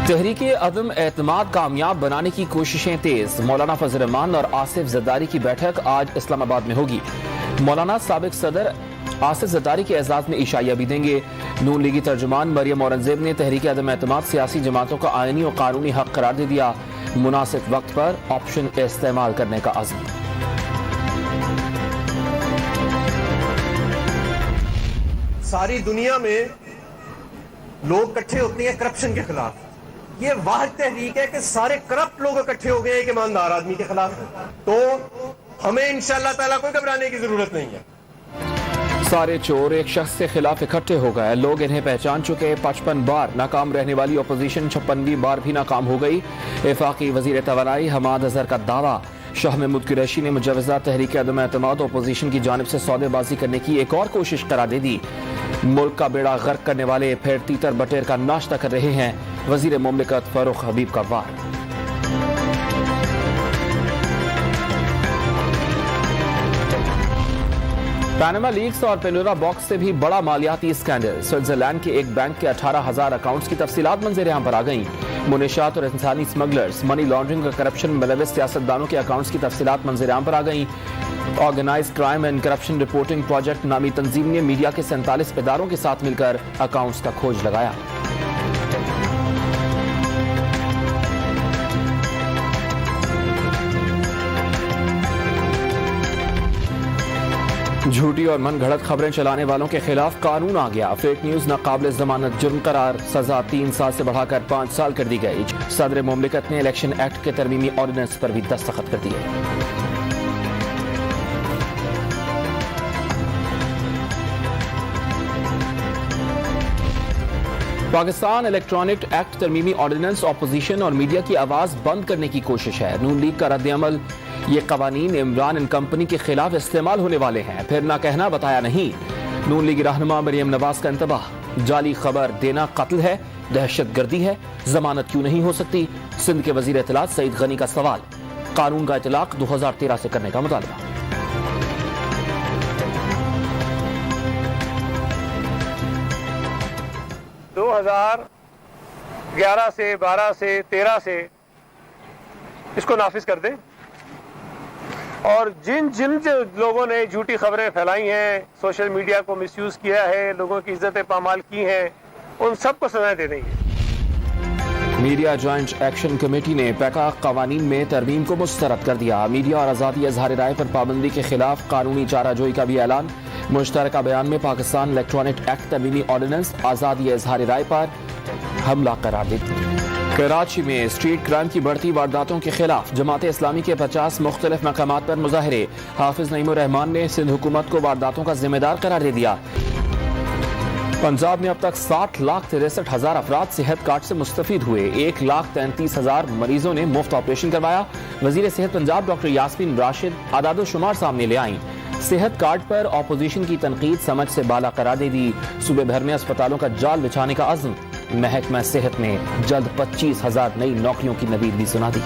تحریک عدم اعتماد کامیاب بنانے کی کوششیں تیز، مولانا فضل الرحمان اور آصف زرداری کی بیٹھک آج اسلام آباد میں ہوگی۔ مولانا سابق صدر آصف زرداری کے اعزاز میں عشائیہ بھی دیں گے۔ نون لیگی ترجمان مریم اورنگزیب نے تحریک عدم اعتماد سیاسی جماعتوں کا آئینی اور قانونی حق قرار دے دیا، مناسب وقت پر آپشن استعمال کرنے کا عزم۔ ساری دنیا میں لوگ اکٹھے ہوتے ہیں کرپشن کے خلاف، یہ واحد تحریک ہے کہ سارے کرپٹ لوگ اکٹھے ہو گئے ایک ایماندار آدمی کے خلاف، تو ہمیں انشاءاللہ تعالیٰ کوئی گھبرانے کی ضرورت نہیں ہے۔ سارے چور ایک شخص کے خلاف اکٹھے ہو گئے، لوگ انہیں پہچان چکے۔ 55 بار ناکام رہنے والی اپوزیشن 56ویں بار بھی ناکام ہو گئی۔ وفاقی وزیر توانائی حماد اظہر کا دعویٰ، شاہ محمود قریشی نے مجوزہ تحریک عدم اعتماد اپوزیشن کی جانب سے سودے بازی کرنے کی ایک اور کوشش قرار دے دی۔ ملک کا بیڑا غرق کرنے والے پھر تیتر بٹیر کا ناشتہ کر رہے ہیں، وزیر مملکت فاروق حبیب کا وار۔ پاناما لیکس اور پینڈورا باکس سے بھی بڑا مالیاتی اسکینڈل، سوئٹزرلینڈ کے ایک بینک کے 18,000 اکاؤنٹس کی تفصیلات منظر عام پر آ گئیں۔ منشیات اور انسانی اسمگلرز، منی لانڈرنگ اور کرپشن میں ملوث سیاستدانوں کے اکاؤنٹس کی تفصیلات منظر عام پر آ گئیں۔ Organized crime and corruption reporting project نامی تنظیم نے میڈیا کے 47 اداروں کے ساتھ مل کر اکاؤنٹس کا کھوج لگایا۔ جھوٹی اور من گھڑت خبریں چلانے والوں کے خلاف قانون آ گیا، فیک نیوز ناقابل ضمانت جرم قرار، سزا 3 سال سے بڑھا کر 5 سال کر دی گئی۔ صدر مملکت نے الیکشن ایکٹ کے ترمیمی آرڈیننس پر بھی دستخط کر دیے۔ پاکستان الیکٹرانک ایکٹ ترمیمی آرڈیننس اپوزیشن اور میڈیا کی آواز بند کرنے کی کوشش ہے۔ نون لیگ کا رد عمل، یہ قوانین عمران اینڈ کمپنی کے خلاف استعمال ہونے والے ہیں، پھر نہ کہنا بتایا نہیں۔ نون لیگی رہنما مریم نواز کا انتباہ، جعلی خبر دینا قتل ہے، دہشت گردی ہے، ضمانت کیوں نہیں ہو سکتی؟ سندھ کے وزیر اطلاعات سعید غنی کا سوال، قانون کا اطلاق 2013 سے کرنے کا مطالبہ۔ 2011 سے 12 سے 13 سے اس کو نافذ کر دیں، اور جن لوگوں نے جھوٹی خبریں پھیلائی ہیں، سوشل میڈیا کو مس یوز کیا ہے، لوگوں کی عزتیں پامال کی ہیں، ان سب کو سزائیں دے دیں گے۔ میڈیا جوائنٹ ایکشن کمیٹی نے پیکا قوانین میں ترمیم کو مسترد کر دیا۔ میڈیا اور آزادی اظہار رائے پر پابندی کے خلاف قانونی چارہ جوئی کا بھی اعلان۔ مشترکہ بیان میں پاکستان الیکٹرانک ایکٹ ترمیمی آرڈیننس آزادی اظہار رائے پر حملہ قرار دیتی۔ کراچی میں اسٹریٹ کرائم کی بڑھتی وارداتوں کے خلاف جماعت اسلامی کے 50 مختلف مقامات پر مظاہرے۔ حافظ نعیم الرحمان نے سندھ حکومت کو وارداتوں کا ذمہ دار قرار دے دیا۔ پنجاب میں اب تک 60,63,000 افراد صحت کارڈ سے مستفید ہوئے، 1,33,000 مریضوں نے مفت آپریشن کروایا۔ وزیر صحت پنجاب ڈاکٹر یاسمین راشد اعداد و شمار سامنے لے آئیں۔ صحت کارڈ پر اپوزیشن کی تنقید سمجھ سے بالا قرار دے دی۔ صوبے بھر میں اسپتالوں کا جال بچھانے کا عزم، محکمہ صحت نے جلد 25,000 نئی نوکریوں کی نوید بھی سنا دی۔